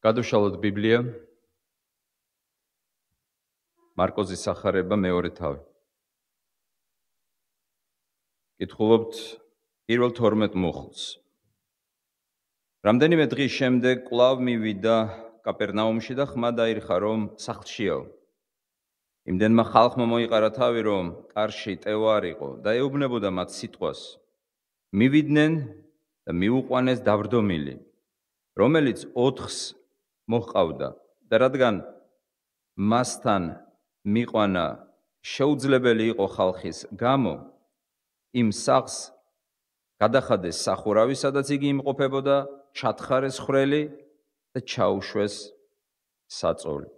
გადავშალოთ ბიბლია მარკოზის სახარება მეორე თავი. კითხულობთ პირველ 12 მუხლს. რამდენიმე დღის შემდეგ კვლავ მივიდა კაპერნაუმში და ხმა დაირხა, რომ სახლშიაო. იმდენმა ხალხმა მოიყარა თავი, რომ კარში ტევა არ იყო და ეუბნებოდა მათ სიტყვას. მივიდნენ და მიუყვანეს დავრდომილი, რომელიც 4-ს მოჰყავდა და რადგან მასთან მიყვანა შეუძლებელი იყო ხალხის გამო, იმ სახლს გადახადეს სახურავი, სადაც იგი იმყოფებოდა, ჩათხარეს ხვრელი და ჩაუშვეს საწოლი,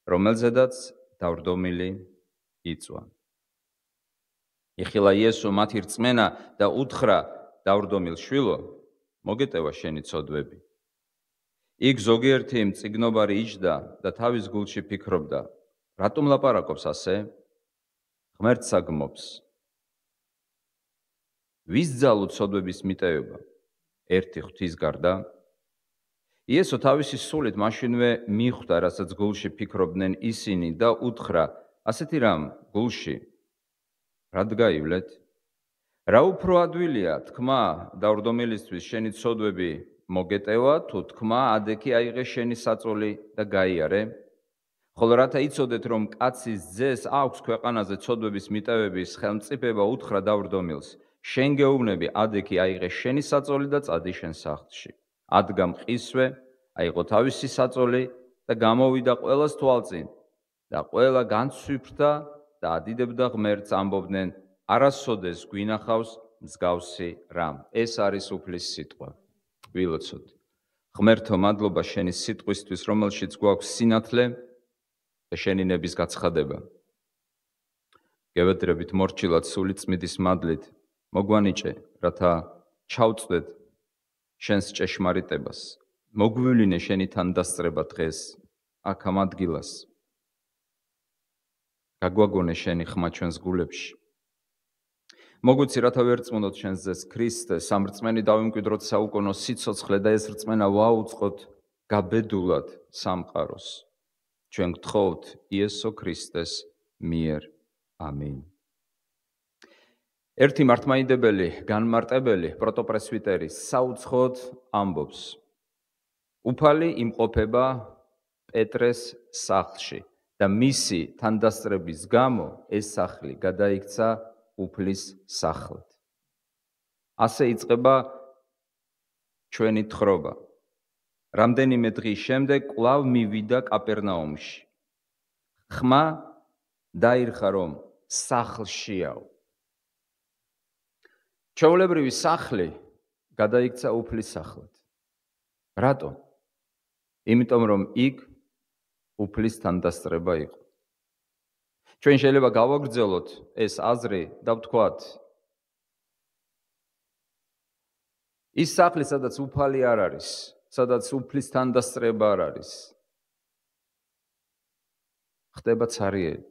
რომელზედაც დავრდომილი იწვა. იხილა იესო მათი რწმენა და უთხრა დავრდომილ შვილო, მოგეტევა შენი ცოდვები. იქ ზოგიერთი მწიგნობარი იჯდა და თავის გულში ფიქრობდა, რატომ ლაპარაკობს ასე? ღმერთს აგმობს. ვის ძალო ცოდვების მიტევება? ერთი ღვთის გარდა? იესო თავისი სულით მაშინვე მიხვდა, რასაც გულში ფიქრობდნენ ისინი და უთხრა, ასეთი რამ გულში რად გაივლეთ? რა უფრო ადვილია თქმა დავრდომილისთვის შენი ცოდვები მოგეტევა, თუ თქმა ადექი აიღე შენი საწოლი და გაიარე? ხოლო რათა იცოდეთ, რომ კაცის ძეს აქვს ქვეყანაზე ცოდვების მიტევების ხელმწიფება, უთხრა დავრდომილს, შენ გეუბნები, ადექი აიღე შენი საწოლი და წადი შენ სახლში. ადგა მყისვე, აიღო თავისი საწოლი და გამოვიდა ყველას თვალწინ და ყველა განცვიფრდა და ადიდებდა ღმერთს, ამბობდნენ, არასოდეს გვინახავს მსგავსი რამ. ეს არის უფლის სიტყვა. ვილოცოთ. ღმერთო, მადლობა შენი სიტყვისთვის, რომელშიც გვაქვს სინათლე და შენი ნების გაცხადება. გევედრებით მორჩილად სული წმიდის მადლით, მოგვანიჭე, რათა ჩავწვდეთ შენს ჭეშმარიტებას. მოგვივლინე შენი თანდასწრება დღეს, აქ ამ ადგილას. გაგვაგონე შენი ხმა ჩვენს გულებში. მოგვიცი, რათა ვერწმუნოთ შენს ძეს ქრისტეს, ამ რწმენი დავიმკვიდროთ საუკუნო სიცოცხლე და ეს რწმენა ვაუწყოთ გაბედულად სამყაროს. ჩვენ გთხოვთ იესო ქრისტეს მიერ. ამინ. ერთი მართლმადიდებელი განმარტებელი პროტოპრესვიტერი საუცხოდ ამბობს, უფალი იმყოფება პეტრეს სახლში და მისი თანდასწრების გამო ეს სახლი გადაიქცა უფლის სახლად. ასე იწყება ჩვენი თხრობა. რამდენიმე დღის შემდეგ კვლავ მივიდა კაპერნაუმში. ხმა დაირხა, რომ სახლშიაო. ჩვეულებრივი სახლი გადაიქცა უფლის სახლად. რატომ? იმიტომ რომ იქ უფლის თანდასწრება იყო. ჩვენ შეიძლება გავაგრძელოთ ეს აზრი და ვთქვათ, ის სახლი, სადაც უფალი არ არის, სადაც უფლის თანდასწრება არ არის, ხდება ცარიელი.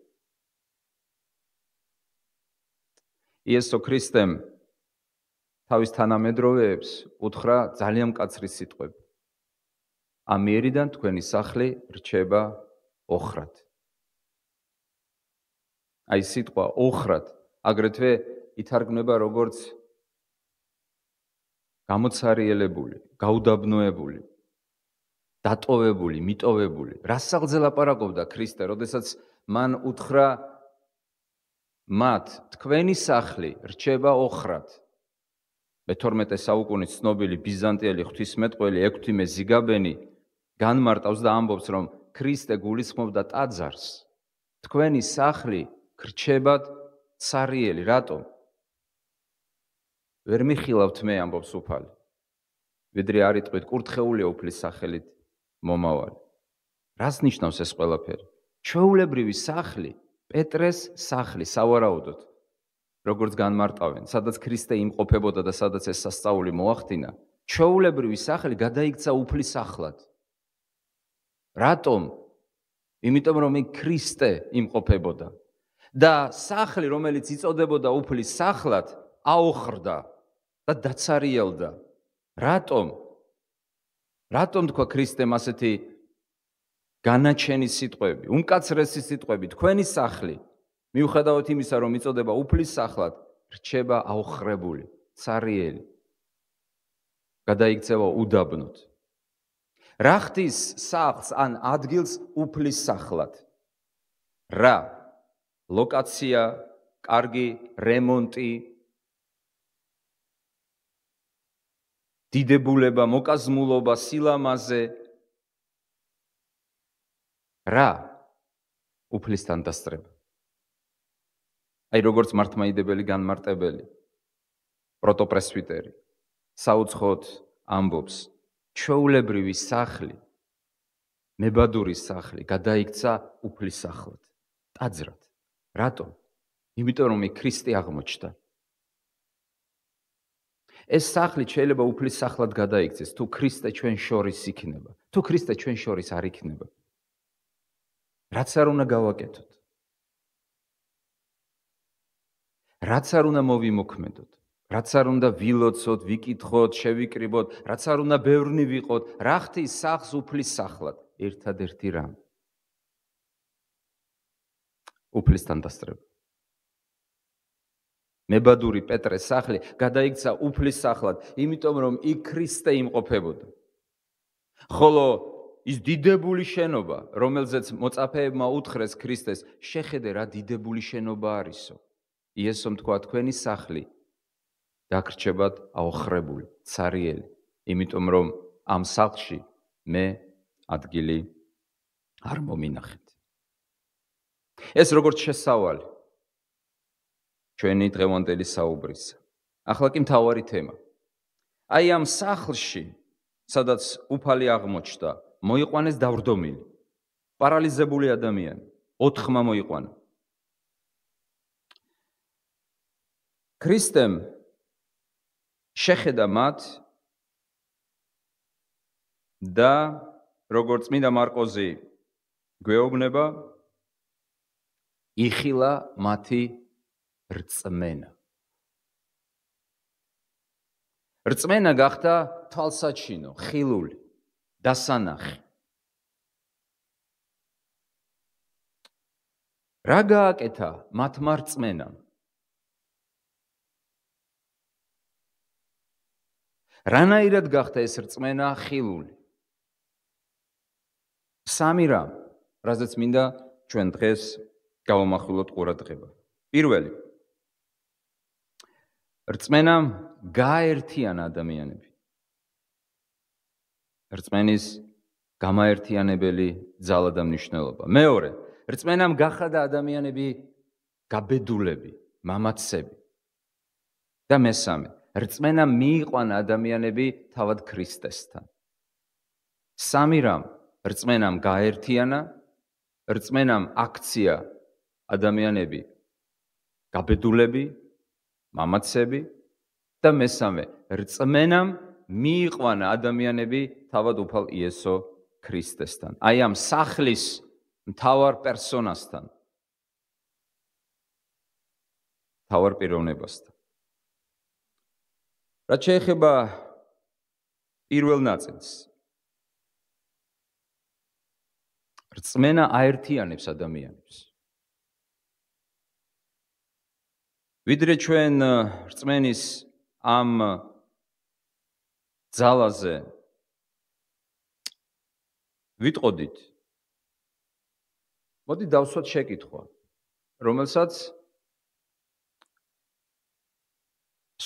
იესო ქრისტემ თავის თანამედროვეებს უთხრა ძალიან მკაცრი სიტყვები. ამიერიდან თქვენი სახლი რჩება ოხრად. აი სიტყვა ოხრად აგრეთვე ითარგმნება როგორც გამოცარიელებული, გაუდაბნოებული, დატოვებული, მიტოვებული. რას სახლზე ლაპარაკობდა ქრისტე, როდესაც მან უთხრა მათ, თქვენი სახლი რჩება ოხრად. მე-12 საუკუნის ცნობილი ბიზანტიელი ღვთისმეტყველი ექვთიმე ზიგაბენი განმარტავს და ამბობს, რომ ქრისტე გულისხმობდა ტაძარს. თქვენი სახლი გრჩებათ ცარიელი. რატომ? ვერ მიხილავთ მე, ამბობს უფალი. ვიდრე არ იტყვით, კურთხეულია უფლის სახელით მომავალი. რას ნიშნავს ეს ყველაფერი? ჩვეულებრივი სახლი, პეტრეს სახლი, სავარაუდოდ, როგორც განმარტავენ, სადაც ქრისტე იმყოფებოდა და სადაც ეს სასწაული მოახდინა, ჩვეულებრივი სახლი გადაიქცა უფლის სახლად. რატომ? იმიტომ რომ იქ ქრისტე იმყოფებოდა და სახლი, რომელიც იწოდებოდა უფლის სახლად, აოხრდა და დაცარიელდა. რატომ? რატომ თქვა ქრისტემ ასეთი განაჩენი სიტყვები, უმკაცრესი სიტყვები, თქვენი სახლი, მიუხედავად იმისა, რომ იწოდება უფლის სახლად, რჩება აოხრებული, ცარიელი. გადაიქცევა უდაბნოდ. რა ხდის სახლს ან ადგილს უფლის სახლად? რა? ლოკაცია, კარგი რემონტი, დიდებულება, მოკაზმულობა, სილამაზე. რა? უფლისთან დასწრება. აი როგორც მართლმადიდებელი განმარტებელი, პროტოპრესვიტერი, საუცხოდ ამბობს, ჩვეულებრივი სახლი, მებადურის სახლი გადაიქცა უფლის სახლად, ტაძრად. რატომ? იმიტომ რომ ქრისტე აღმოჩნდა. ეს სახლი შეიძლება უფლის სახლად გადაიქცეს, თუ ქრისტე ჩვენ შორის იქნება, თუ ქრისტე ჩვენ შორის არ იქნება. რაც არ უნდა გავაკეთოთ. რაც არ უნდა მოვიმოქმედოთ, რაც არ უნდა ვილოცოთ, ვიკითხოთ, შევიკრიბოთ, რაც არ უნდა ბევრნი ვიყოთ, რა ხდის სახლს უფლის სახლად? ერთადერთი რამ. უფლისთან დასწრება. მებადური პეტრეს სახლი გადაიქცა უფლის სახლად, იმიტომ რომ იქ ქრისტე იმყოფებოდა. ხოლო ის დიდებული შენობა, რომელზეც მოწაფეებმა უთხრეს ქრისტეს, შეხედე რა დიდებული შენობა არისო. იესომ თქვა, თქვენი სახლი დაგრჩებათ აოხრებული, ცარიელი, იმიტომ რომ ამ სახლში მე ადგილი არ მომინახეთ. ეს როგორც შესავალი ჩვენი დღევანდელი საუბრისა. ახლა კი მთავარი თემა. აი ამ სახლში, სადაც უფალი აღმოჩნდა, მოიყვანეს დავრდომილი, პარალიზებული ადამიანი, 4 მოიყვანა. ქრისტემ შეხედა მათ და როგორც წმინდა მარკოზი გვეუბნება, იხილა მათი რწმენა. რწმენა გახდა თვალსაჩინო, ხილული, დასანახი. რა გააკეთა მათმა რწმენამ? რანაირად გახდა ეს რწმენა ხილული? 3 რამ, რაზეც მინდა ჩვენ დღეს გავამახვილოთ ყურადღება. პირველი, რწმენამ გააერთიანა ადამიანები. რწმენის გამაერთიანებელი ძალა და მნიშვნელობა. მეორე, რწმენამ გახადა ადამიანები გაბედულები, მამაცები. და მესამე, რწმენამ მიიყვანა ადამიანები თავად ქრისტესთან. 3 რამ, რწმენამ გააერთიანა, რწმენამ აქცია ადამიანები გაბედულები, მამაცები და მესამე, რწმენამ მიიყვანა ადამიანები თავად უფალ იესო ქრისტესთან. აი ამ სახლის მთავარ პერსონასთან, მთავარ პიროვნებასთან. რაც შეეხება პირველ ნაწილს, რწმენა აერთიანებს ადამიანებს. ვიდრე ჩვენ რწმენის ამ ძალაზე ვიტყოდით, მოდი დავსვათ შეკითხვა, რომელსაც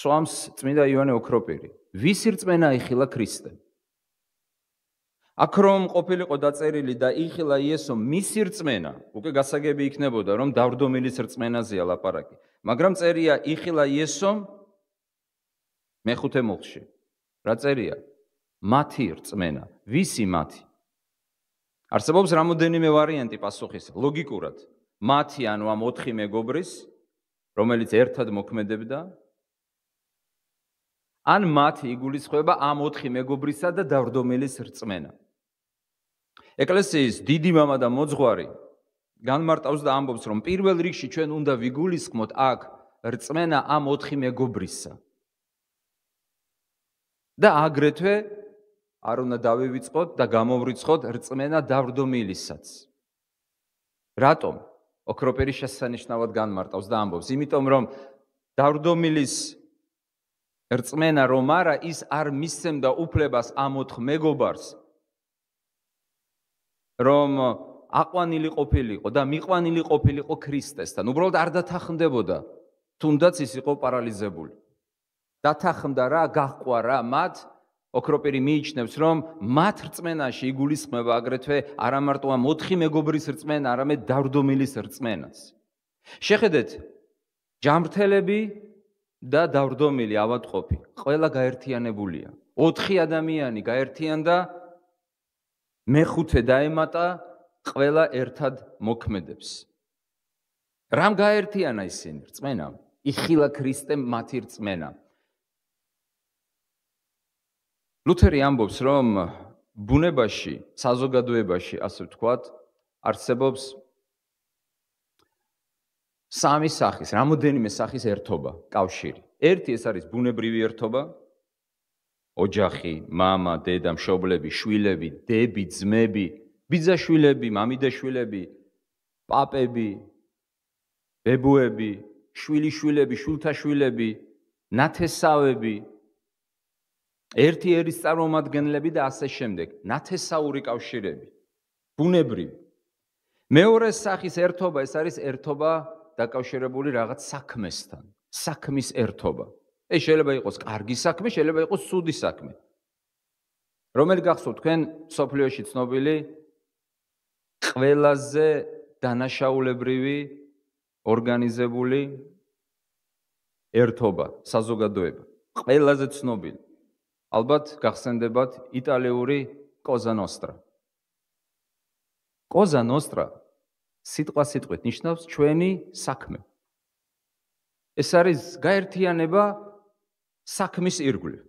სვამს წმინდა იოანე ოქროპირი. ვისი რწმენა იხილა ქრისტემ? აქ რომ ყოფილიყო დაწერილი და იხილა იესო მისი რწმენა, უკვე გასაგები იქნებოდა, რომ დავრდომილის რწმენაზეა ლაპარაკი. მაგრამ წერია იხილა იესომ მეხუთე მუხლში. რა წერია? მათი რწმენა. ვისი მათი? არსებობს რამოდენიმე ვარიანტი პასუხისა. ლოგიკურად, მათი ანუ ამ 4 მეგობრის, რომელიც ერთად მოქმედებდა, ან მათი იგულისხმება ამ 4 მეგობრისა და დავრდომილის რწმენა. ეკლესიის დიდი მამა და მოძღვარი განმარტავს და ამბობს, რომ პირველ რიგში ჩვენ უნდა ვიგულისხმოთ აქ რწმენა ამ 4 მეგობრისა. და აგრეთვე არ უნდა დავივიწყოთ და გამოვრიცხოთ რწმენა დავრდომილისაც. რატომ? ოქროპირი შესანიშნავად განმარტავს და ამბობს, იმიტომ რომ დავრდომილის რწმენა რომ არა, ის არ მისცემდა უფლებას ამოთხ მეგობარს, რომ აყვანილი ყოფილიყო და მიყვანილი ყოფილიყო ქრისტესთან. უბრალოდ არ დათანხმდებოდა, თუნდაც ის იყო პარალიზებული. დათანხმდა რა, გაჰყვა რა მათ. ოქროპირი მიიჩნევს, რომ მათ რწმენაში იგულისხმება აგრეთვე არა მარტო ამ 4 მეგობრის რწმენა, არამედ დავრდომილის რწმენაც. შეხედეთ, ჯანმრთელები და დავრდომილი ავადმყოფი, ყველა გაერთიანებულია. 4 ადამიანი გაერთიანდა, მეხუთე დაემატა, ყველა ერთად მოქმედებს. რამ გაერთიანა ისინი? რწმენამ. იხილა ქრისტემ მათი რწმენა. ლუთერი ამბობს, რომ ბუნებაში, საზოგადოებაში, ასე ვთქვათ, არსებობს სამი სახის, რამოდენიმე სახის ერთობა, კავშირი. ერთი ეს არის ბუნებრივი ერთობა, ოჯახი, მამა, დედა, მშობლები, შვილები, დები, ძმები, ბიძაშვილები, მამიდაშვილები, პაპები, ბებუები, შვილიშვილები, შვილთაშვილები, ნათესავები, ერთი ერის წარმომადგენლები და ასე შემდეგ, ნათესაური კავშირები, ბუნებრივი. მეორე სახის ერთობა, ეს არის ერთობა დაკავშირებული რაღაც საქმესთან, საქმის ერთობა. ეს შეიძლება იყოს კარგი საქმე, შეიძლება იყოს ცუდი საქმე. რომელი გახსოვთ თქვენ სოფლიოში ცნობილი ყველაზე დანაშაულებრივი ორგანიზებული ერთობა, საზოგადოება, ყველაზე ცნობილი. ალბათ გახსენდებათ იტალიური კოზა ნოსტრა. კოზა ნოსტრა სიტყვასიტყვით ნიშნავს ჩვენი საქმე. ეს არის გაერთიანება საქმის ირგვლივ.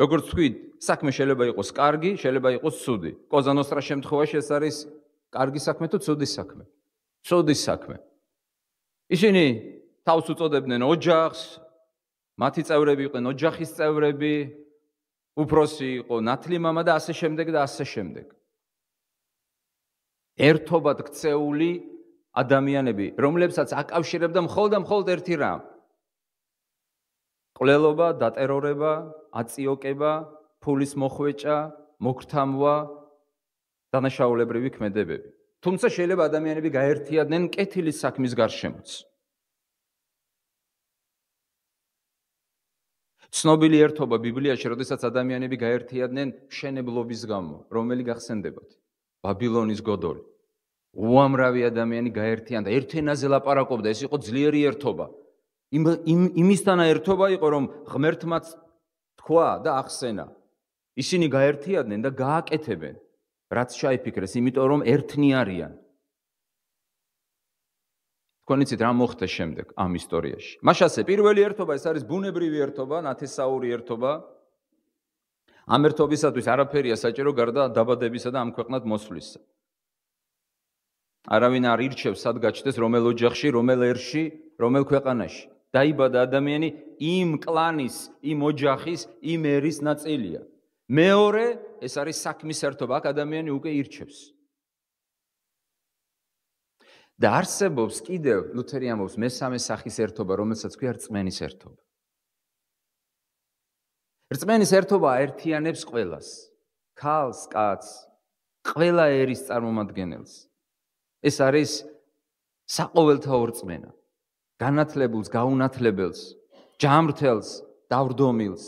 როგორც თქვით, საქმე შეიძლება იყოს კარგი, შეიძლება იყოს ცუდი. კოზა ნოსტრას შემთხვევაში ეს არის კარგი საქმე თუ ცუდი საქმე? ცუდი საქმე. ისინი თავს უწოდებდნენ ოჯახს, მათი წევრები იყვნენ ოჯახის წევრები, უფროსი იყო ნათლი მამა და ასე შემდეგ და ასე შემდეგ. ერთობად ქცეული ადამიანები, რომლებსაც აკავშირებდა მხოლოდ ერთი რამ. ყვლელობა, დატერორება, აწიოკება, ფულის მოხვეჭა, მოგრთამვა, დანაშაულებრივი ქმედებები. თუმცა შეიძლება ადამიანები გაერთიადნენ კეთილის საქმის გარშემოც. ცნობილი ერთობა ბიბლიაში, როდესაც ადამიანები გაერთიადნენ მშენებლობის გამო, რომელი გახსენდებათ? ბაბილონის გოდოლი. უამრავი ადამიანი გაერთიანდა, ერთ ენაზე ლაპარაკობდა, ეს იყო ძლიერი ერთობა. იმისთანა ერთობა იყო, რომ ღმერთმაც თქვა და ახსენა. ისინი გაერთიადნენ და გააკეთებენ, რაც ჩაიფიქრეს, იმიტომ რომ ერთნი არიან. თქვენ იცით რა მოხდა შემდეგ ამ ისტორიაში. მაშასე პირველი ერთობა, ეს არის ბუნებრივი ერთობა, ნათესაური ერთობა. ამ ერთობისათვის არაფერია საჭირო გარდა დაბადებისა და ამ ქვეყნად მოსვლისა. არავინ არ ირჩევს სად გაჩნდეს, რომელ ოჯახში, რომელ ერში, რომელ ქვეყანაში. დაიბადა ადამიანი იმ კლანის, იმ ოჯახის, იმ ერის ნაწილია. მეორე, ეს არის საქმის ერთობა, აქ ადამიანი უკვე ირჩევს. და არსებობს კიდევ, ლუთერი ამბობს, მესამე სახის ერთობა, რომელსაც ქვია რწმენის ერთობა. რწმენის ერთობა აერთიანებს ყველას, ქალს, კაცს, ყველა ერის წარმომადგენელს. ეს არის საყოველთაო რწმენა. განათლებულს, გაუნათლებელს, ჯანმრთელს, დავრდომილს,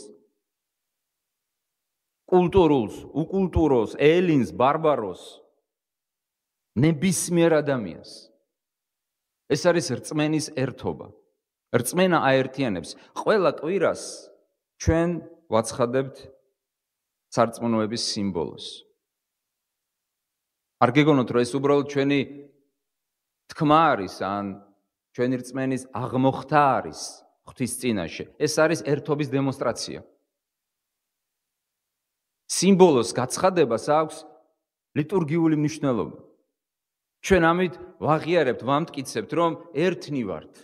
კულტურულს, უკულტუროს, ელინს, ბარბაროს, ნებისმიერ ადამიანს. ეს არის რწმენის ერთობა. რწმენა აერთიანებს. ყველა კვირას ჩვენ ვაცხადებთ სარწმუნოების სიმბოლოს. არ გეგონოთ, რომ ეს უბრალოდ ჩვენი თქმა არის, ან ჩვენი რწმენის აღმოხთა არის ღვთის წინაშე. ეს არის ერთობის დემონსტრაცია. სიმბოლოს გაცხადებას აქვს ლიტურგიული მნიშვნელობა. ჩვენ ამით ვაღიარებთ, ვამტკიცებთ, რომ ერთნი ვართ.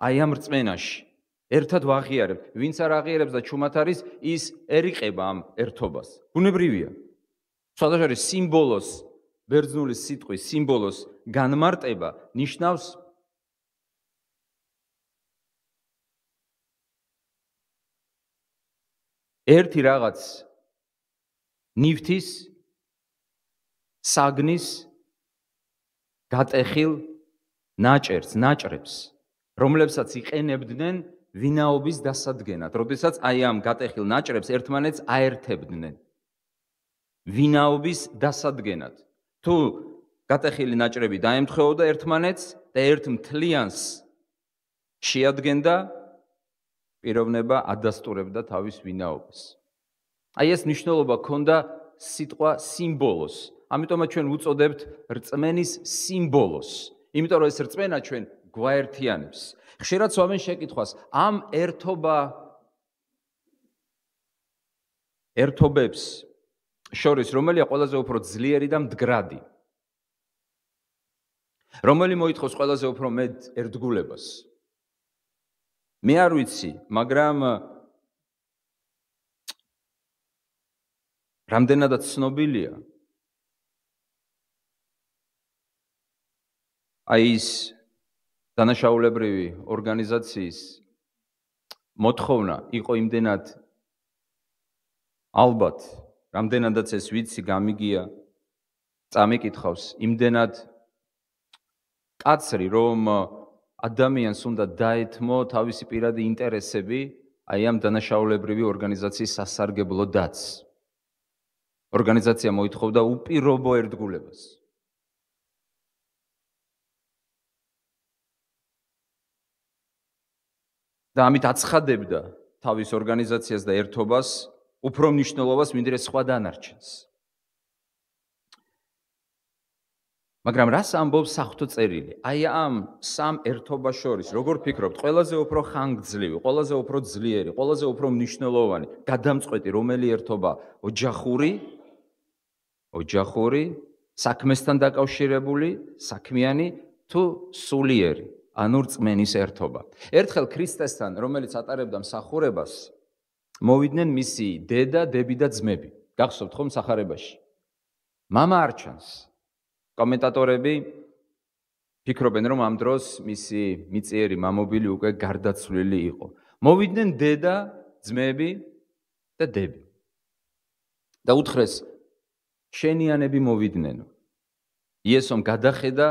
აი ამ რწმენაში. ერთად ვაღიარებთ. ვინც არ აღიარებს და ჩუმად არის, ის ერიყება ამ ერთობას. ბუნებრივია. სხვადასხვა სიმბოლოს, ბერძნული სიტყვის სიმბოლოს განმარტება ნიშნავს ერთი რაღაც ნივთის, საგნის, გატეხილ ნაჭრებს, რომლებსაც იყენებდნენ ვინაობის დასადგენად. როდესაც აი ამ გატეხილ ნაჭრებს ერთმანეთს აერთებდნენ. ვინაობის დასადგენად. თუ გატეხილი ნაჭრები დაემთხვეოდა ერთმანეთს და ერთ მთლიანს შეადგენდა, პიროვნება ადასტურებდა თავის ვინაობას. აი ეს მნიშვნელობა ჰქონდა სიტყვა სიმბოლოს. ამიტომაც ჩვენ ვუწოდებთ რწმენის სიმბოლოს. იმიტომ რომ ეს რწმენა ჩვენ გვაერთიანებს. ხშირად სვამენ შეკითხვას, ამ ერთობებს შორის რომელია ყველაზე უფრო ძლიერი და მდგრადი? რომელი მოითხოვს ყველაზე უფრო მეტ ერთგულებას? მე არ ვიცი, მაგრამ რამდენადაც ცნობილია აი ის დანაშაულებრივი ორგანიზაციის მოთხოვნა იყო იმდენად ალბათ, რამდენადაც ეს ვიცი გამიგია, წამიკითხავს, იმდენად კაცრი, რომ ადამიანს უნდა დაეთმო თავისი პირადი ინტერესები აი ამ დანაშაულებრივი ორგანიზაციის სასარგებლო დაც. ორგანიზაცია მოითხოვდა უპირობო ერთგულებას. და ამით აცხადებდა თავის ორგანიზაციას და ერთობას უფრო მნიშვნელობას ვიდრე სხვა დანარჩენს. მაგრამ რას ამბობს საღვთო წერილი? აი ამ სამ ერთობას შორის, როგორ ფიქრობთ, ყველაზე უფრო ხანგრძლივი, ყველაზე უფრო ძლიერი, ყველაზე უფრო მნიშვნელოვანი, გადამწყვეტი რომელი ერთობა? ოჯახური, საქმესთან დაკავშირებული, საქმიანი თუ სულიერი, ანუ რწმენის ერთობა. ერთხელ ქრისტესთან, რომელიც ატარებდა მსახურებას, მოვიდნენ მისი დედა, დები და ძმები. გახსოვთ ხომ სახარებაში? მამა არ ჩანს. კომენტატორები ფიქრობენ, რომ ამ დროს მისი მიწიერი მამობილი უკვე გარდაცვლილი იყო. მოვიდნენ დედა, ძმები და დები. და უთხრეს, შენიანები მოვიდნენო. იესომ გადახედა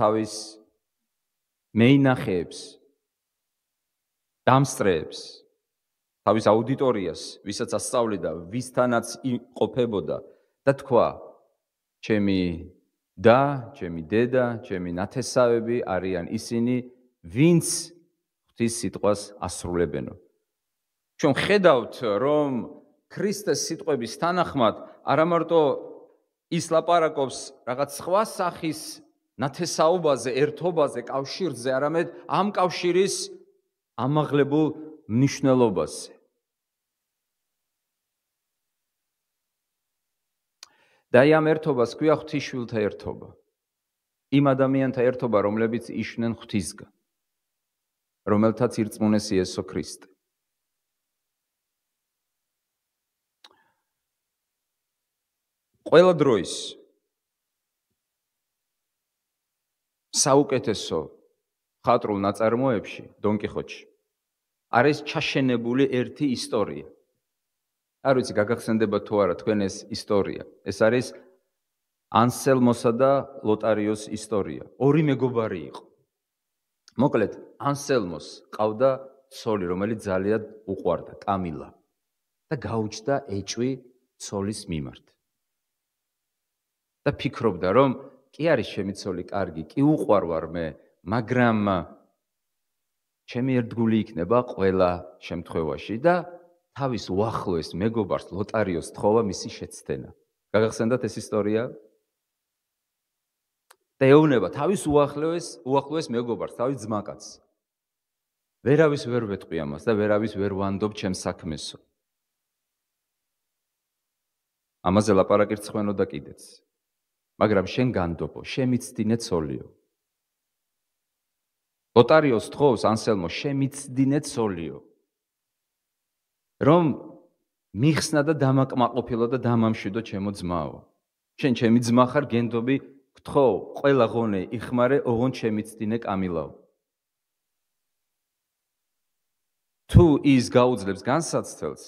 თავის მეინახეებს, დამსწრეებს, თავის აუდიტორიას, ვისაც ასწავლიდა, ვისთანაც იყოფებოდა და თქვა, ჩემი და, ჩემი დედა, ჩემი ნათესავები არიან ისინი, ვინც ღვთის სიტყვას ასრულებენო. ჩვენ ხედავთ, რომ ქრისტეს სიტყვების თანახმად არა მარტო ის ლაპარაკობს რაღაც სხვა სახის ნათესაობაზე, ერთობაზე, კავშირზე, არამედ ამ კავშირის ამაღლებულ მნიშვნელობაზე. და ამ ერთობას ქვია ღვთისშვილთა ერთობა. იმ ადამიანთა ერთობა, რომლებიც იშვნენ ღვთისგან, რომელთაც ირწმუნეს იესო ქრისტე. ყველა დროის საუკეთესო ხატრულ ნაწარმოებში, დონ კიხოტში, არის ჩაშენებული ერთი ისტორია. არ ვიცი, გაგახსენდება თუ არა თქვენ ეს ისტორია. ეს არის ანსელმოსა და ლოტარიოს ისტორია. ორი მეგობარი იყო. მოკლედ, ანსელმოს ყავდა ცოლი, რომელიც ძალიან უყვარდა, კამილა. და გაუჩნდა ეჭვი ცოლის მიმართ. და ფიქრობდა, რომ კი არის ჩემი ცოლი კარგი, კი უყვარვარ მე, მაგრამ ჩემი ერთგული იქნება ყველა შემთხვევაში და თავის უახლოეს მეგობარს ლოტარიოს თხოვა მისი შეცდენა. გაგახსენდათ ეს ისტორია? და ეუბნება თავის უახლოეს მეგობარს, თავის ძმაკაცს. ვერავის ვერ ვეტყვი ამას და ვერავის ვერ ვანდობ ჩემს საქმესო. ამაზე ლაპარაკი რცხვენო და კიდეც. მაგრამ შენ განდობო, შემიცდინე ცოლიო. ლოტარიოს თხოვს ანსელმო შემიცდინე ცოლიო. რომ მიხსნა და დამაკმაყოფილო და დამამშვიდო ჩემო ძმაო. შენ ჩემი ძმა ხარ, გენდობი გთხოვ, ყველა ღონე იხმარე, ოღონდ შემიცდინე კამილაო. თუ ის გაუძლებს განსაცდელს,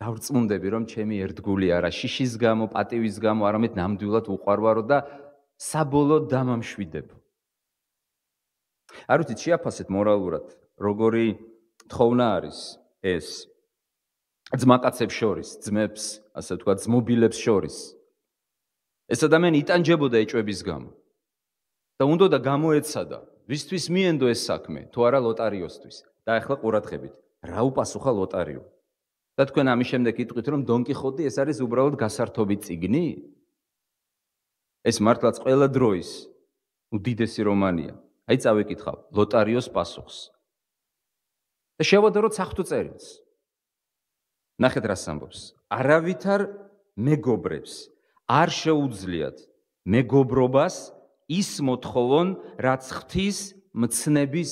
დავრწმუნდები, რომ ჩემი ერთგული არა შიშის გამო, პატივის გამო, არამედ ნამდვილად უყვარვარო და საბოლოოდ დამამშვიდებო. არ ვიცით, შეაფასეთ მორალურად, როგორი თხოვნა არის ეს ძმაკაცებს შორის, ძმებს, ასე ვთქვათ, ძმობილებს შორის. ეს ადამიანი იტანჯებოდა ეჭვების გამო და უნდა გამოეცადა, ვისთვის მიენდო ეს საქმე, თუ არა ლოტარიოსთვის. და ახლა ყურადღებით, რა უპასუხა ლოტარიო? და თქვენ ამის შემდეგ იტყვით, რომ დონ კიხოტი ეს არის უბრალოდ გასართობი წიგნი? ეს მართლაც ყველა დროის უდიდესი რომანია. აი წავიკითხავ ლოტარიოს პასუხს. და შევადაროთ საღვთო წერილს. ნახეთ რას ამბობს. არავითარ მეგობრებს არ შეუძლიათ მეგობრობას ის მოთხოვონ, რაც ღვთის მცნების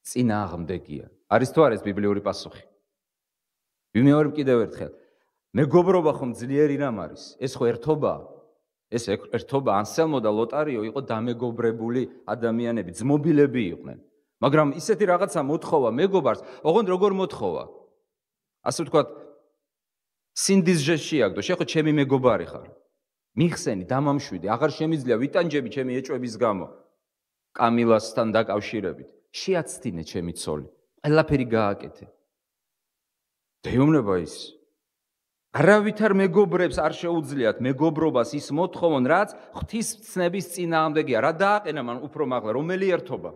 წინააღმდეგია. არის თუ არა ეს ბიბლიური პასუხი? ვიმეორებ კიდევ ერთხელ. მეგობრობა ხომ ძლიერი რამ არის? ეს ხო ერთობაა? ეს ერთობა ანსელმო და ლოტარიო იყო დამეგობრებული ადამიანები, ძმობილები იყვნენ. მაგრამ ისეთი რაღაცა მოთხოვა მეგობარს, ოღონდ როგორ მოთხოვა? ასე ვთქვათ, სინდისჯეს შეაგდო, შენ ხო ჩემი მეგობარი ხარ. მიხსენი, დამამშვიდი, აღარ შემიძლია ვიტანჯები ჩემი ეჭვების გამო. კამილასთან დაკავშირებით. შეაცდინე ჩემი ცოლი. ყველაფერი გააკეთე. დაეუბნება ის. არავითარ მეგობრებს არ შეუძლიათ მეგობრობას ის მოთხოვონ, რაც ღვთის მცნების წინააღმდეგია. რა დააყენა მან უფრო მაღლა, რომელი ერთობა?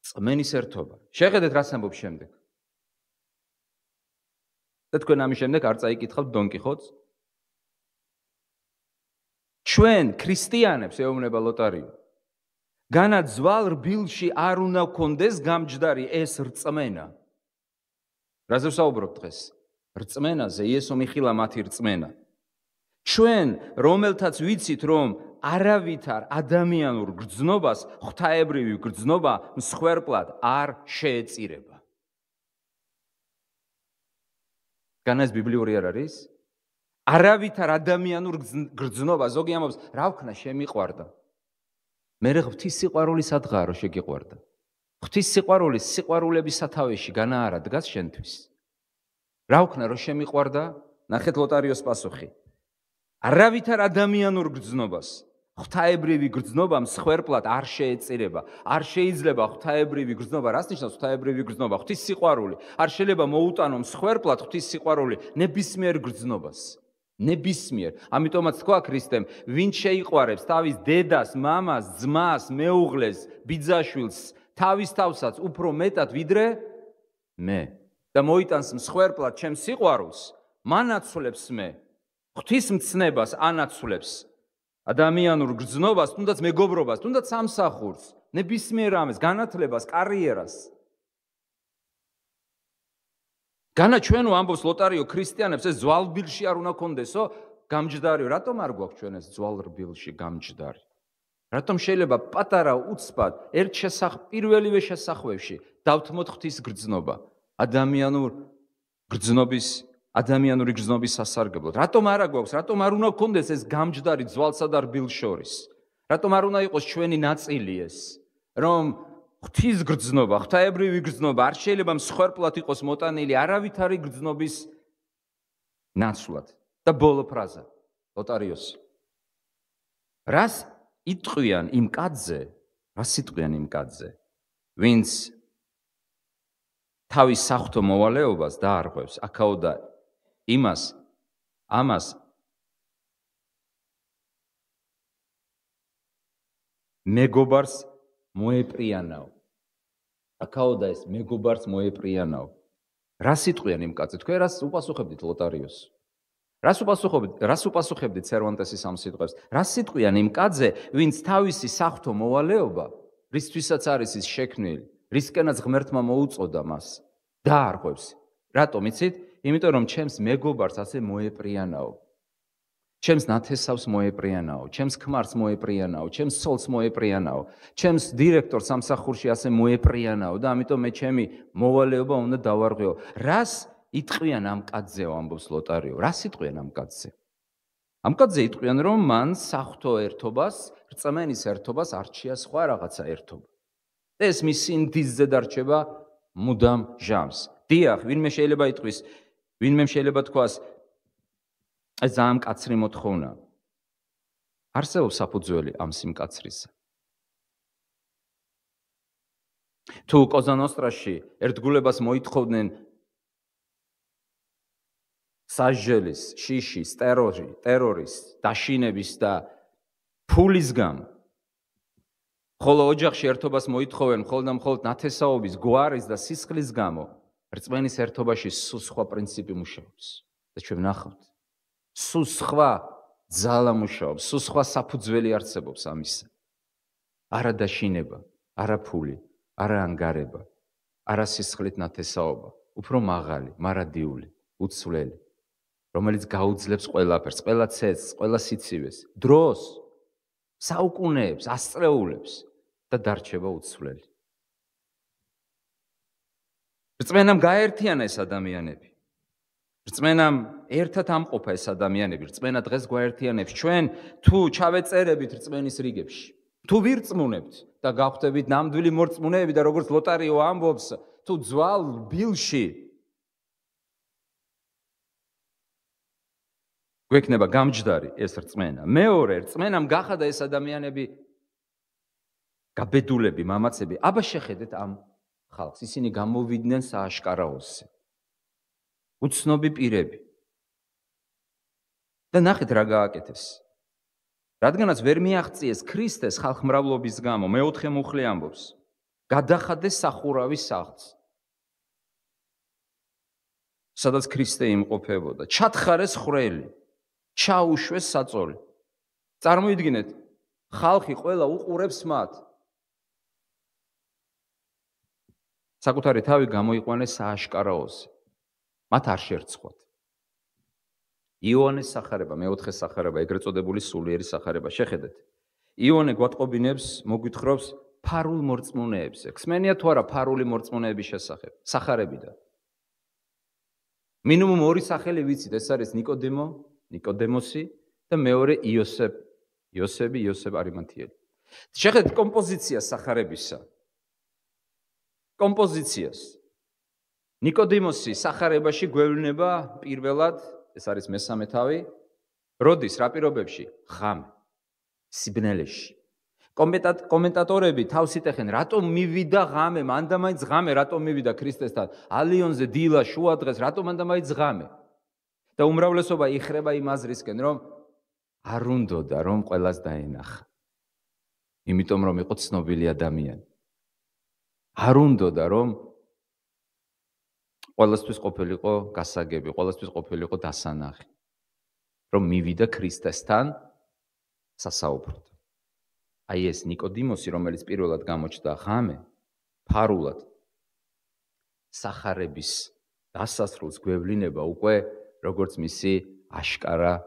წმენის ერთობა. შეხედეთ რას ამბობს შემდეგ. და თქვენ ამის შემდეგ არ წაიკითხავთ დონ კიხოტს. ჩვენ ქრისტიანებს ეუბნება ლოტარიო. განა ძვალ რბილში არ უნდა გქონდეს გამჯდარი ეს რწმენა. რაზე ვსაუბრობ დღეს? რწმენაზე, იესო მიხილა მათი რწმენა. ჩვენ, რომელთაც ვიცით, რომ არავითარ ადამიანურ გრძნობას, ღვთაებრივი გრძნობა მსხვერპლად არ შეეწირება. განა ეს ბიბლიური არ არის? არავითარ ადამიანურ გრძნობა, ზოგი ამბობს, რა ვქნა შემიყვარდა. მერე ღვთის სიყვარული სადღაა რომ შეგიყვარდა. ღვთის სიყვარული სიყვარულების სათავეში განა არა დგას შენთვის. რა ვქნა რომ შემიყვარდა? ნახეთ ლოტარიოს პასუხი. არავითარ ადამიანურ გრძნობას, ღვთაებრივი გრძნობა მსხვერპლად არ შეეწირება. არ შეიძლება ღვთაებრივი გრძნობა, რას ნიშნავს ღვთაებრივი გრძნობა? ღვთის სიყვარული. არ შეიძლება მოუტანო მსხვერპლად ღვთის სიყვარული ნებისმიერ გრძნობას. ნებისმიერ. ამიტომაც თქვა ქრისტემ, ვინც შეიყვარებს თავის დედას, მამას, ძმას, მეუღლეს, ბიძაშვილს, თავის თავსაც უფრო მეტად ვიდრე მე და მოიტანს მსხვერპლად ჩემს სიყვარულს, მან აცვლებს მე ღვთის მცნებას ანაცვლებს ადამიანურ გრძნობას, თუნდაც მეგობრობას, თუნდაც სამსახურს, ნებისმიერ ამას, განათლებას, კარიერას. განა ჩვენო ამბობს ლოტარიო ქრისტიანებს ეს ძვალბილში არ უნდა კონდესო გამჯდარიო. რატომ არ გვაქვს ჩვენ ეს ძვალბილში გამჯდარი? რატომ შეიძლება პატარა უცბად ერთ პირველივე შესახვევში დავთმოთ ღვთის გრძნობა ადამიანური გრძნობის სასარგებლოდ? რატომ არა გვაქვს? რატომ არ უნდა კონდეს ეს გამჯდარი ძვალსა და რბილს შორის? რატომ არ უნდა იყოს ჩვენი ნაწილი ეს, რომ ღვთის გრძნობა, ღვთაებრივი გრძნობა არ შეიძლება მსხვერპლად იყოს მოტანილი არავითარი გრძნობის ნაცვლად. და ბოლო ფრაზა ლოტარიოსი. რას იტყვიან იმ კაცზე, ვინც თავის საღვთო მოვალეობას დაარღვევს, აქაოდა ამას მეგობარს მოეპრიანაო. აქაოდა ეს მეგობარს მოეპრიანაო. რას იტყვიან იმ კაცზე? თქვენ რას უპასუხებდით ლოტარიოს? რას უპასუხებდით სერვანტესის ამ სიტყვებს? რას იტყვიან იმ კაცზე, ვინც თავისი საღვთო მოვალეობა, რისთვისაც არის ის შექმნილი, რისკენაც ღმერთმა მოუწოდა მას, დაარღვევს. რატომ იცით? იმიტომ რომ ჩემს მეგობარს ასე მოეპრიანაო. ჩემს ნათესავს მოეპრიანაო, ჩემს ქმარს მოეპრიანაო, ჩემს ცოლს მოეპრიანაო, ჩემს დირექტორს სამსახურში ასე მოეპრიანაო და ამიტომ მე ჩემი მოვალეობა უნდა დავარღვიო. რას იტყვიან ამ კაცზეო, ამბობს ლოტარიო? რას იტყვიან ამ კაცზე? ამ კაცზე იტყვიან, რომ მან საღვთო ერთობას, რწმენის ერთობას არჩია სხვა რაღაცა ერთობა. და ეს მის სინდისზე დარჩება მუდამ ჟამს. დიახ, ვინმე შეიძლება თქვას, ეს ძალიან მკაცრი მოთხოვნა. არსებობს საფუძველი ამ სიმკაცრისა. თუ კოზანოსტრაში ერთგულებას მოითხოვდნენ სასჯელის, შიშის, ტერორის, დაშინების და ფულის გამო, ხოლო ოჯახში ერთობას მოითხოვენ მხოლოდ ნათესაობის, გვარის და სისხლის გამო, რწმენის ერთობაში სულ სხვა პრინციპი მუშაობს. და ჩვენ ვნახავთ, სულ სხვა ძალა მუშაობს, სულ სხვა საფუძველი არსებობს ამისა. არა დაშინება, არა ფული, არა ანგარება, არა სისხლით ნათესაობა, უფრო მაღალი, მარადიული, უცვლელი, რომელიც გაუძლებს ყველაფერს, ყველა ცეცხლს, ყველა სიცივეს, დროს, საუკუნეებს, ასწლეულებს და დარჩება უცვლელი. რწმენამ გაერთიანა ეს ადამიანები. რწმენამ ერთად ამყოფა ეს ადამიანები, რწმენა დღეს გვაერთიანებს. ჩვენ თუ ჩავეწერებით რწმენის რიგებში, თუ ვირწმუნებთ და გავხდებით ნამდვილი მორწმუნეები და როგორც ლოტარიო ამბობს, თუ ძვალ ბილში გვექნება გამჯდარი ეს რწმენა. მეორე, რწმენამ გახადა ეს ადამიანები გაბედულები, მამაცები. აბა შეხედეთ ამ ხალხს, ისინი გამოვიდნენ სააშკარაოსზე. უცნობი პირები. და ნახეთ რა გააკეთეს. რადგანაც ვერ მიაღწიეს ქრისტეს ხალხმრავლობის გამო, მეოთხე მუხლი ამბობს, გადახადეს სახურავის სახლს, სადაც ქრისტე იმყოფებოდა, ჩათხარეს ხვრელი, ჩაუშვეს საწოლი. წარმოიდგინეთ, ხალხი ყველა უყურებს მათ. საკუთარი თავი გამოიყვანეს სააშკარაოზე. მათ არ შერცხვათ. იოანეს სახარება, მეოთხე სახარება, ეგრეთ წოდებული სულიერი სახარება. შეხედეთ. იონე გვატყობინებს, მოგვითხრობს ფარულ მორწმუნეებს. ხსმენია თუ არა ფარული მორწმუნეების შესახებ, სახარებიდან. მინიმუმ ორი სახელი ვიცით, ეს არის ნიკოდემოსი და მეორე იოსებ არიმათიელი. შეხედეთ კომპოზიციას სახარებისა. კომპოზიციას. ნიკოდემოსი სახარებაში გვევლინება პირველად, ეს არის მესამე თავი, როდის, რა პირობებში? ღამე, სიბნელეში. კომენტატორები თავს იტეხენ, რატომ მივიდა ღამე, მანდა მაინც ღამე, რატომ მივიდა ქრისტესთან, ალიონზე, დილა, შუა დღეს, რატომ მანდა მაინც ღამე? და უმრავლესობა იხრება იმ აზრისკენ, რომ არ უნდოდა, რომ ყველას დაენახა. იმიტომ რომ იყო ცნობილი ადამიანი. არ უნდოდა, რომ ყველასთვის ყოფილიყო გასაგები, ყველასთვის ყოფილიყო დასანახი, რომ მივიდა ქრისტესთან სასაუბროდ. აი ეს ნიკოდიმოსი, რომელიც პირველად გამოჩნდა ღამე, ფარულად სახარების დასასრულს გვევლინება უკვე როგორც მისი აშკარა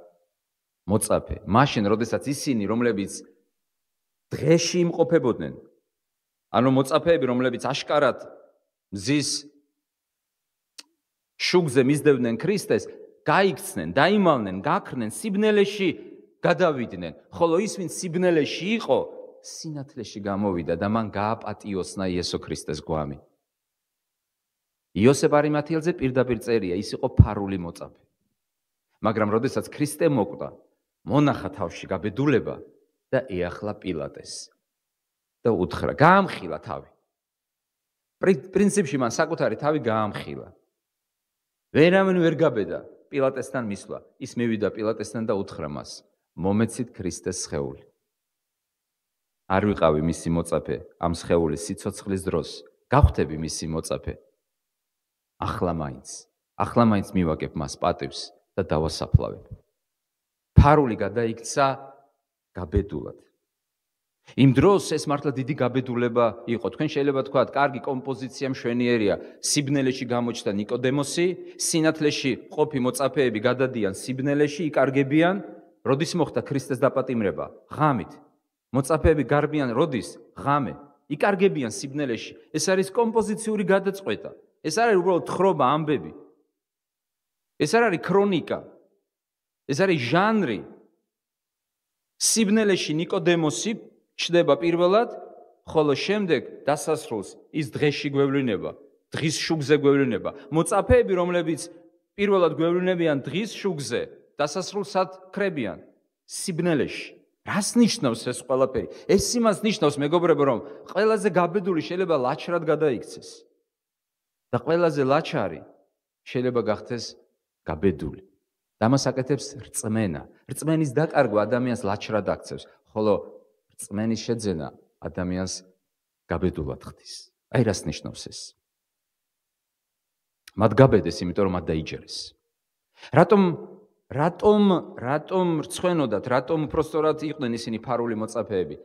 მოწაფე. მაშინ, როდესაც ისინი, რომლებიც დღეში იმყოფებოდნენ, ანუ მოწაფეები, რომლებიც აშკარად მზის შუგზე მისდევდნენ ქრისტეს, გაიქცნენ, დაიმალნენ, გაქრნენ, სიბნელეში გადავიდნენ, ხოლო ის, ვინც სიბნელეში იყო, სინათლეში გამოვიდა და მან გააპატიოსნა იესო ქრისტეს გვამი. იოსებ არიმათიელზე პირდაპირ წერია, ის იყო ფარული მოწაფე. მაგრამ როდესაც ქრისტე მოკვდა, მონახა თავში გაბედულება და ეახლა პილატეს. და უთხრა, გაამხილა თავი. პრინციპში მან საკუთარი თავი გაამხილა. ვერავინ ვერ გაბედა პილატესთან მისვლა. ის მივიდა პილატესთან და უთხრა მას, მომეცით ქრისტეს სხეული. არ ვიყავი მისი მოწაფე ამ სხეულის სიცოცხლის დროს, გავხდები მისი მოწაფე. ახლა მაინც მივაგებ მას პატივს და დავასაფლავებ. ფარული გადაიქცა გაბედულად. იმ დროს ეს მართლა დიდი გაბედულება იყო. თქვენ შეიძლება თქვათ, კარგი კომპოზიცია მშვენიერია. სიბნელეში გამოჩნდა ნიკოდემოსი, სინათლეში ყოფი მოწაფეები გადადიან სიბნელეში, იკარგებიან, როდის მოხდა ქრისტეს დაპატიმრება? ღამით. მოწაფეები გარბიან როდის? ღამე. იკარგებიან სიბნელეში. ეს არის კომპოზიციური გადაწყვეტა. ეს არ არის უბრალოდ თხრობა, ამბები. ეს არ არის ქრონიკა. ეს არის ჟანრი. სიბნელეში ნიკოდემოსი ჩდება პირველად, ხოლო შემდეგ დასასრულს ის დღეში გვევლინება, დღის შუგზე გვევლინება. მოწაფეები, რომლებიც პირველად გვევლინებიან დღის შუგზე, დასასრულსად ქრებიან სიბნელეში. რას ნიშნავს ეს ყველაფერი? ეს იმას ნიშნავს, მეგობრებო, რომ ყველაზე გაბედული შეიძლება ლაჩრად გადაიქცეს. და ყველაზე ლაჩარი შეიძლება გახდეს გაბედული. ამას აკეთებს რწმენა. რწმენის დაკარგვა ადამიანს ლაჩრად აქცევს, ხოლო რწმენის შეძენა ადამიანს გაბედულად ხდის. აი რას ნიშნავს ეს? მათ გაბედეს, იმიტომ რომ მათ დაიჯერეს. რატომ რცხვენოდათ, რატომ უпростоრად იყვნენ ისინი ფარული მოწაფეები?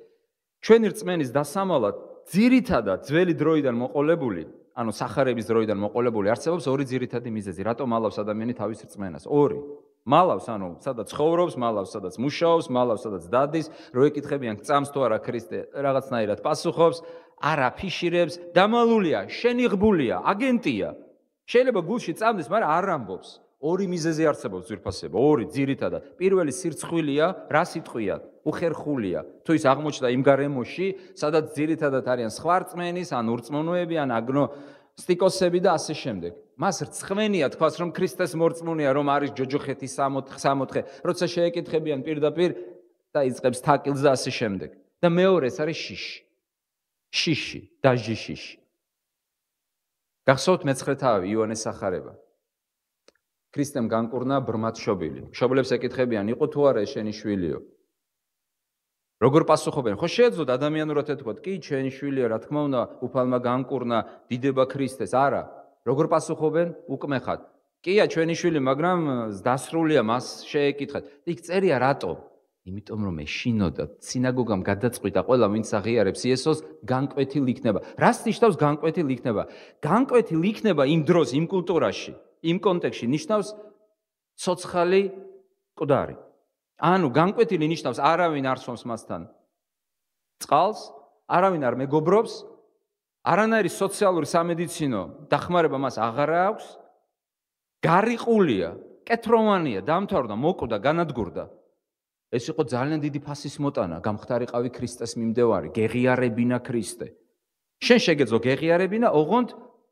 ჩვენი რწმენის დასამალად ძირითადად ძველი დროიდან მოყოლებული, ანუ სახარების დროიდან მოყოლებული არსებობს ორი ძირითადი მიზეზი. რატომ მალავს ადამიანი თავის რწმენას? ორი. მალავს, ანუ სადაც ცხოვრობს, მალავს, სადაც მუშაობს, მალავს, სადაც დადის, რო ეკითხებიან, გწამს თუ არა ქრისტე, რაღაცნაირად პასუხობს, არ აფიშირებს, დამალულია, შენიღბულია, აგენტია. შეიძლება გულში წამდეს, მაგრამ არ ამბობს. ორი მიზეზი არსებობს ძვირფასება, ორი ძირითადად. პირველი სირცხვილია, რა სიტყვია? უხერხულია. თუ ის აღმოჩნდა იმ გარემოში, სადაც ძირითადად არიან სხვა რწმენის, ან ურწმუნოები, ან აგნოსტიკოსები და ასე შემდეგ. მას რწმენია თქვას, რომ ქრისტეს მორწმუნეა, რომ არის ჯოჯოხეთი 64, როცა შეეკითხებიან პირდაპირ და იწყებს თაკილს და ასე შემდეგ. და მეორე ეს არის შიში. შიში, დაჟი შიში. გახსოვთ მეცხრე თავი, იოანეს სახარება. ქრისტემ განკურნა ბრმად შობილი. მშობლებს ეკითხებიან, იყო თუ არა შენი შვილიო? როგორ პასუხობენ? ხო შეეძლოთ ადამიანურად ეთქვათ, კი, შენი შვილია, რა თქმა უნდა, უფალმა განკურნა, დიდება ქრისტეს. არა. როგორ პასუხობენ? უკმეხად. კია, ჩვენი შვილი, მაგრამ დასრულია, მას შეეკითხეთ. იქ წერია რატო? იმიტომ რომ ეშინოდა, სინაგოგამ გადაწყვიტა, ყველა ვინც აღიარებს იესოს, განკვეთილ იქნება. რას ნიშნავს განკვეთილ იქნება? განკვეთილ იქნება იმ დროს, იმ კულტურაში, იმ კონტექსში ნიშნავს ცოცხალი მკვდარი. ანუ განკვეთილი ნიშნავს არავინ არ სვამს მასთან წყალს, არავინ არ მეგობრობს, არანაირი სოციალური სამედიცინო დახმარება მას აღარ აქვს, გარიყულია, კეთროვანია, დამთავრდა, მოკვდა, განადგურდა. ეს იყო ძალიან დიდი ფასის მოტანა, გამხდარიყავი ქრისტეს მიმდევარი, გეღიარებინა ქრისტე. შენ შეგეძლო გეღიარებინა, ოღონდ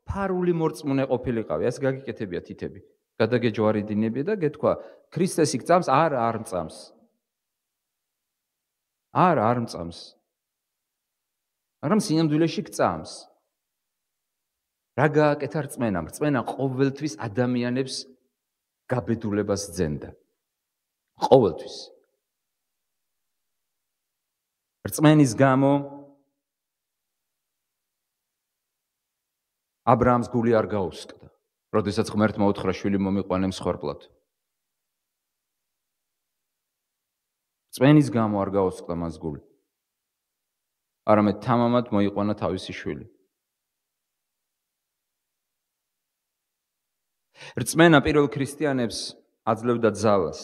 ფარული მორწმუნე ყოფილიყავი, ეს გაგიკეთებია თითები. გადაგეჯვარიდინებია და გეთქვა, ქრისტეს იქ წამს, არ მწამს. არ მწამს. მაგრამ სინამდვილეში გწამს. რა გააკეთა რწმენამ? რწმენა ყოველთვის ადამიანებს გაბედულებას ძენდა. ყოველთვის. რწმენის გამო აბრაამს გული არ გაუსკდა, როდესაც ღმერთმა უთხრა შვილი მომიყვანე მსხვერპლად. რწმენის გამო არ გაუსკდა მას გული. არამედ თამამად მოიყვანა თავისი შვილი. რწმენა პირველ ქრისტიანებს აძლევდა ძალას.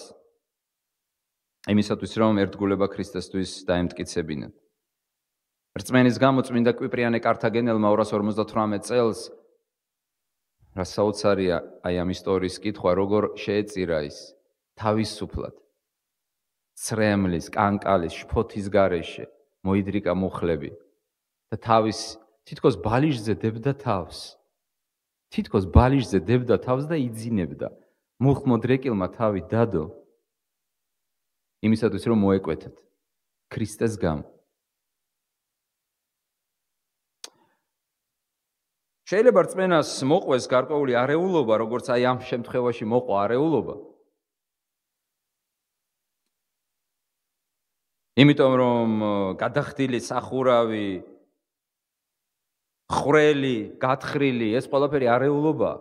იმისათვის, რომ ერთგულება ქრისტესთვის დაემტკიცებინათ. რწმენის გამო წმინდა კვიპრიანე კართაგენელმა 258 წელს რა საოცარია აი ამ ისტორიის კითხვა, როგორ შეეწირა ის თავისუფლად. ცრემლის, კანკალის, შფოთის გარეშე მოიდრიკა მუხლები და თავის თითქოს ბალიჟზე დებდა თავს. თითქოს ბალიჟზე დებდა თავს და იძინებდა. მუხლმოდრეკილმა თავი დადო. იმისათვის, რომ მოეკვეთათ ქრისტეს გამო. შეიძლება რწმენას მოყვეს გარკვეული არეულობა, როგორც აი ამ შემთხვევაში მოყვა არეულობა. იმიტომ რომ გადახდილი სახურავი, ხრელი, გათხრილი, ეს ყველაფერი არეულობა.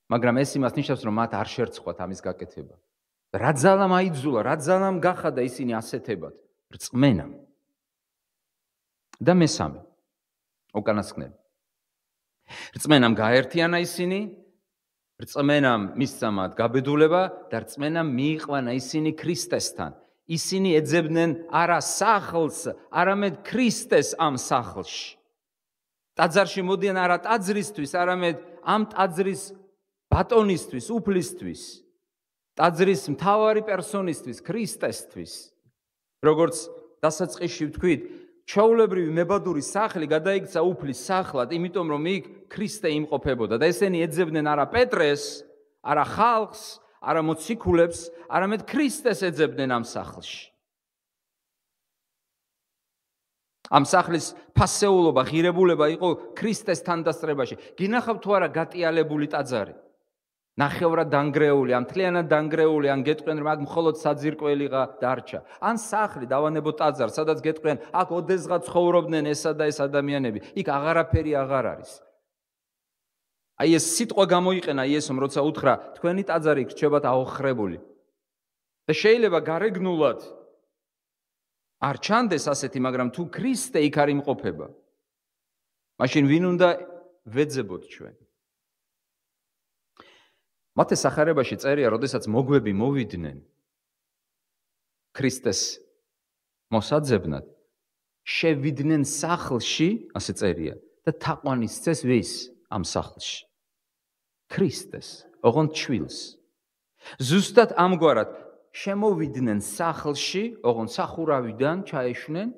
მაგრამ ეს იმას ნიშნავს, რომ მათ არ შერცხვათ ამის გაკეთება. რა ძალამ აიძულა, რა ძალამ გახადა ისინი ასეთებად? რწმენამ. და მესამე, უკანასკნელი. რწმენამ გაერთიანა ისინი რწმენამ მისცა მათ გაბედულება და რწმენამ მიიყვანა ისინი ქრისტესთან. ისინი ეძებდნენ არა სახლს, არამედ ქრისტეს ამ სახლში. ტაძარში მოდიან არა ტაძრისთვის, არამედ ამ ტაძრის ბატონისთვის, უფლისთვის, ტაძრის მთავარი პერსონისთვის, ქრისტესთვის. როგორც დასაწყისში ვთქვით, ჩვეულებრივი მებადური სახლი გადაიქცა უფლის სახლად, იმიტომ რომ იქ ქრისტე იმყოფებოდა და ესენი ეძებდნენ არა პეტრეს, არა ხალხს, არა მოციქულებს, არამედ ქრისტეს ეძებდნენ ამ სახლში. ამ სახლის ფასეულობა, ღირებულება იყო ქრისტეს თანდასწრებაში. გინახავთ თუ არა გატიალებული ტაძარი? ნახევრად დანგრეული, ან მთლიანად დანგრეული, ან გეტყვიან რომ აქ მხოლოდ საძირკველიღა დარჩა. ან სახლი დავანებო ტაძარ, სადაც გეტყვიან აქ ოდესღაც ცხოვრობდნენ ესა და ეს ადამიანები. იქ აღარაფერი აღარ არის. აი ეს სიტყვა გამოიყენა იესომ, როცა უთხრა, თქვენი ტაძარი რჩებათ აოხრებული. და შეიძლება გარეგნულად არ ჩანდეს ასეთი, მაგრამ თუ ქრისტე იქ არ იმყოფება, მაშინ ვინ უნდა ვეძებოთ ჩვენ? მათეს სახარებაში წერია, როდესაც მოგვები მოვიდნენ ქრისტეს მოსაძებნად, შევიდნენ სახლში, ასე წერია, და თაყვანისცეს ვის ამ სახლში? ქრისტეს, ოღონდ შვილს. ზუსტად ამგვარად შემოვიდნენ სახლში, ოღონდ სახურავიდან ჩაეშვნენ,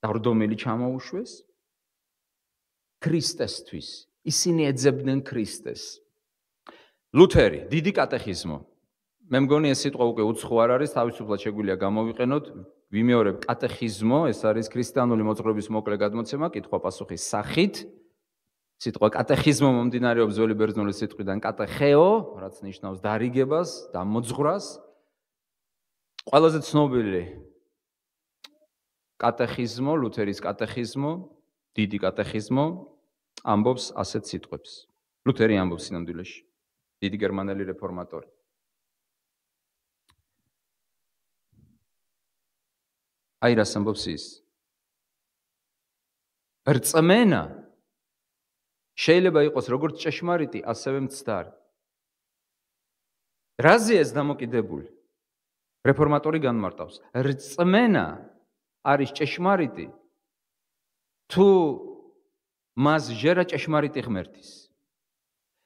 დავრდომელი ჩამოუშვეს ქრისტესთვის. ისინი ეძებდნენ ქრისტეს. ლუთერი, დიდი კატეხიზმო. მე მგონი ეს სიტყვა უკვე უცხო არ არის, თავისუფლად შეგვიძლია გამოვიყენოთ. ვიმეორებ, კატეხიზმო, ეს არის ქრისტიანული მოძღვრების მოკლე გადმოცემა, კითხვა-პასუხის სახით. სიტყვა კატეხიზმო მომდინარეობს ძველი ბერძნული სიტყვიდან კატეხეო, რაც ნიშნავს დარიგებას, დამოძღვრას. ყველაზე ცნობილი კატეხიზმო, ლუთერის კატეხიზმო, დიდი კატეხიზმო ამბობს ასეთ სიტყვებს. ლუთერი ამბობს სინამდვილეში, დიდი გერმანელი რეფორმატორი. აი რას ამბობს ის? რწმენა შეიძლება იყოს როგორც ჭეშმარიტი, ასევე მცდარი. რაზე ეს დამოკიდებული? რეფორმატორი განმარტავს. რწმენა არის ჭეშმარიტი, თუ მას ჟერა ჭეშმარიტი ღმერთის.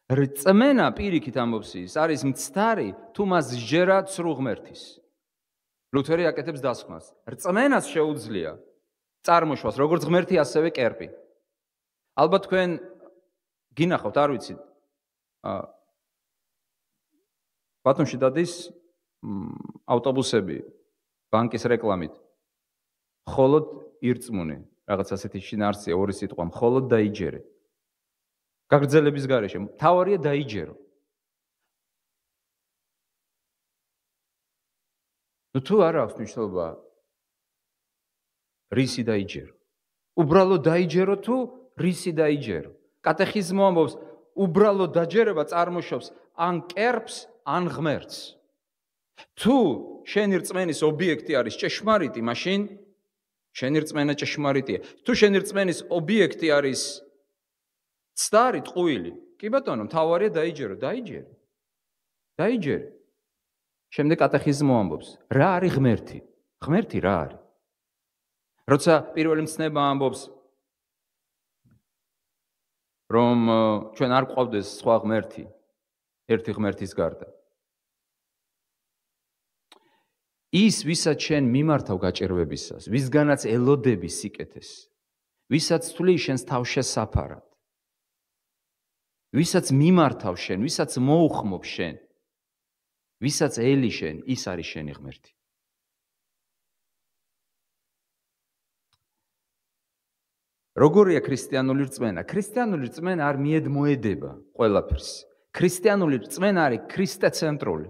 რწმენა, პირიქით ამბობს ის, არის მცდარი, თუ მას ჟერა ცრუ ღმერთის. ლუთერი აკეთებს დასკვნას. რწმენას შეუძლია წარმოშვას როგორც ღმერთი, ასევე კერპი. ალბათ თქვენ გინახავთ, არ ვიცით. ბათუმში დადის ავტობუსები ბანკის რეკლამით. მხოლოდ ირწმუნე, რაღაც ასეთი შინაარსია, ორი სიტყვა, მხოლოდ დაიჯერე. გაგრძელების გარეშე, მთავარია დაიჯერო. თუ არ აქვს მნიშვნელობა რისი დაიჯერო. უბრალოდ დაიჯერო თუ რისი დაიჯერო. კატეხიზმო ამბობს, უბრალოდ დაჯერება წარმოშობს ან კერპს, ან ღმერთს. თუ შენი რწმენის ობიექტი არის ჭეშმარიტი, მაშინ შენი რწმენა ჭეშმარიტია. თუ შენი რწმენის ობიექტი არის ცდარი, ტყუილი, კი ბატონო, მთავარია დაიჯერო, დაიჯერე. დაიჯერე. შემდეგ კატეხიზმო ამბობს, რა არის ღმერთი? ღმერთი რა არის? როცა პირველი მცნება ამბობს, რომ ჩვენ არ გვყავდეს სხვა ღმერთი, ერთი ღმერთის გარდა. ის, ვისაც შენ მიმართავ გაჭირვებისას, ვისგანაც ელოდები სიკეთეს, ვისაც თვლი შენს თავშესაფარად, ვისაც მიმართავ შენ, ვისაც მოუხმობ შენ, ვისაც ელი შენ, ის არის შენი ღმერთი. როგორია ქრისტიანული რწმენა? ქრისტიანული რწმენა არ მიედმოედება ყველაფერს. ქრისტიანული რწმენა არის ქრისტეცენტრული.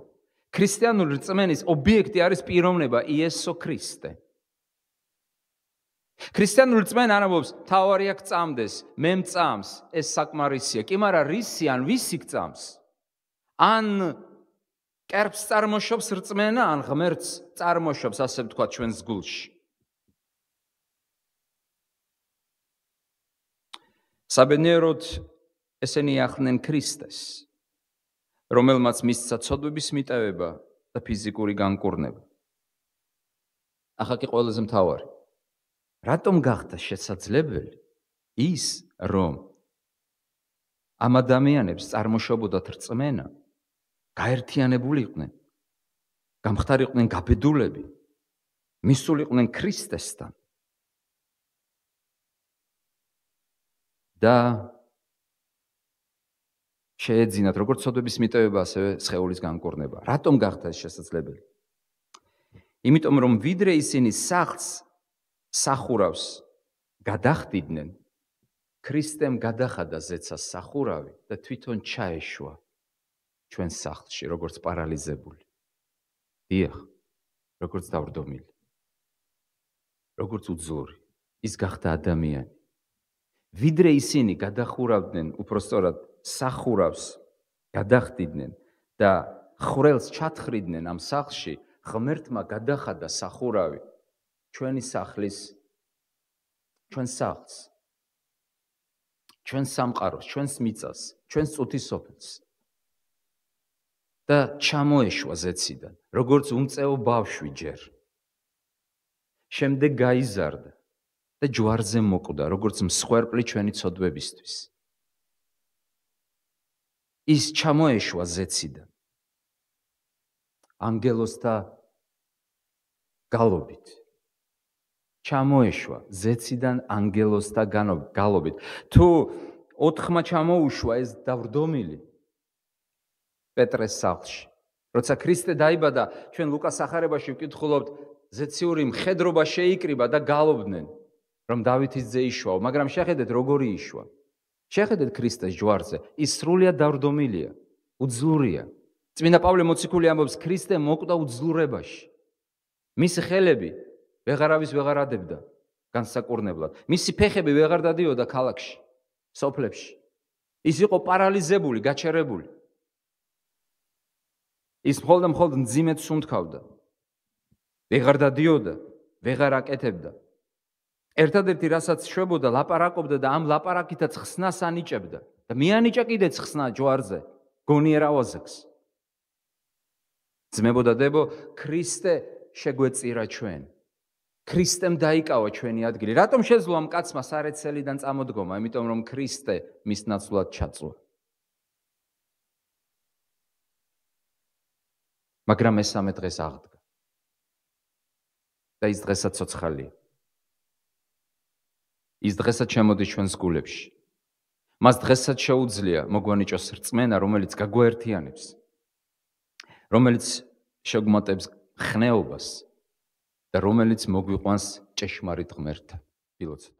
ქრისტიანული რწმენის ობიექტი არის პიროვნება იესო ქრისტე. ქრისტიანული რწმენა არ ამბობს, თავარი აქ წამდეს, მე მწამს, ეს საკმარისია. კი, მაგრამ რისი ან ვისი გწამს? ან კერპს წარმოშობს რწმენა, ან ღმერთს წარმოშობს, ასე ვთქვათ, ჩვენს გულში. საბედნიეროდ ესენი ახლნენ ქრისტეს, რომელმაც მისცა ცოდვების მიტევება და ფიზიკური განკურნება. ახლა კი ყველაზე მთავარი. რატომ გახდა შესაძლებელი ის, რომ ამ ადამიანებს წარმოშობოდათ რწმენა, გაერთიანებულიყვნენ, გამხდარიყვნენ გაბედულები, მისულიყვნენ ქრისტესთან და შეეძინათ როგორც ცოდვების მიტევება, ასევე სხეულის განკურნება. რატომ გახდა ეს შესაძლებელი? იმიტომ რომ ვიდრე ისინი სახლს სახურავს გადახდიდნენ, ქრისტემ გადახადა ზეცას სახურავი და თვითონ ჩაეშვა ჩვენ სახლში, როგორც პარალიზებული. დიახ, როგორც დავრდომილი, როგორც უძლური, ის გახდა ადამიანი. ვიდრე ისინი გადახურავდნენ, უпростоრად სახურავს გადახდიდნენ და ხვრელს ჩათხრიდნენ ამ სახლში, ღმერთმა გადახადა სახურავი ჩვენი სახლის, ჩვენ სახლს, ჩვენ სამყაროს, ჩვენს მიწას, ჩვენს წუთისოფლს და ჩამოეშვა ზეციდან, როგორც უმწეო ბავშვი ჯერ. შემდეგ გაიზარდა და ჯვარზე მოკვდა, როგორც მსხვერპლი ჩვენი ცოდვებისთვის. ის ჩამოეშვა ზეციდან ანგელოსთა გალობით. ჩამოეშვა ზეციდან ანგელოსთა გალობით. თუ 4-მა ჩამოუშვა ეს დავრდომილი პეტრეს სახლში. როცა ქრისტე დაიბადა, ჩვენ ლუკას სახარებაში ვკითხულობთ, ზეციური მხედრობა შეიკრიბა და გალობდნენ, რომ დავითის ძე იშვაო, მაგრამ შეხედეთ როგორი იშვა. შეხედეთ ქრისტეს ჯვარზე, ის სრულიად დავრდომილია, უძლურია. წმინდა პავლე მოციქული ამბობს, ქრისტე მოკვდა უძლურებაში. მისი ხელები ვეღარავის ვეღარ ადებდა განსაკურნებლად. მისი ფეხები ვეღარ დადიოდა ქალაქში, სოფლებში. ის იყო პარალიზებული, გაჩერებული. ის მხოლოდ მძიმედ სუნთქავდა. ვეღარ დადიოდა, ვეღარ აკეთებდა. ერთადერთი რასაც შვებოდა, ლაპარაკობდა და ამ ლაპარაკითაც ხსნას ანიჭებდა. და მიანიჭა კიდეც ხსნა ჯვარზე, გონიერ ავაზაკს. ძმებო და დებო, ქრისტე შეგვეწირა ჩვენ. ქრისტემ დაიკავა ჩვენი ადგილი. რატომ შეძლო ამ კაცმა სარეცელიდან წამოდგომა? იმიტომ რომ ქრისტე მის ნაცვლად ჩაწვა. მაგრამ მესამე დღეს აღდგა. და ის დღესაც ცოცხალია. ის დღესაც შემოდის ჩვენს გულებში. მას დღესაც შეუძლია მოგვანიჭოს რწმენა, რომელიც გაგვაერთიანებს, რომელიც შეგვმატებს ხნეობას და რომელიც მოგვიყვანს ჭეშმარიტ ღმერთთან. ილოცოთ.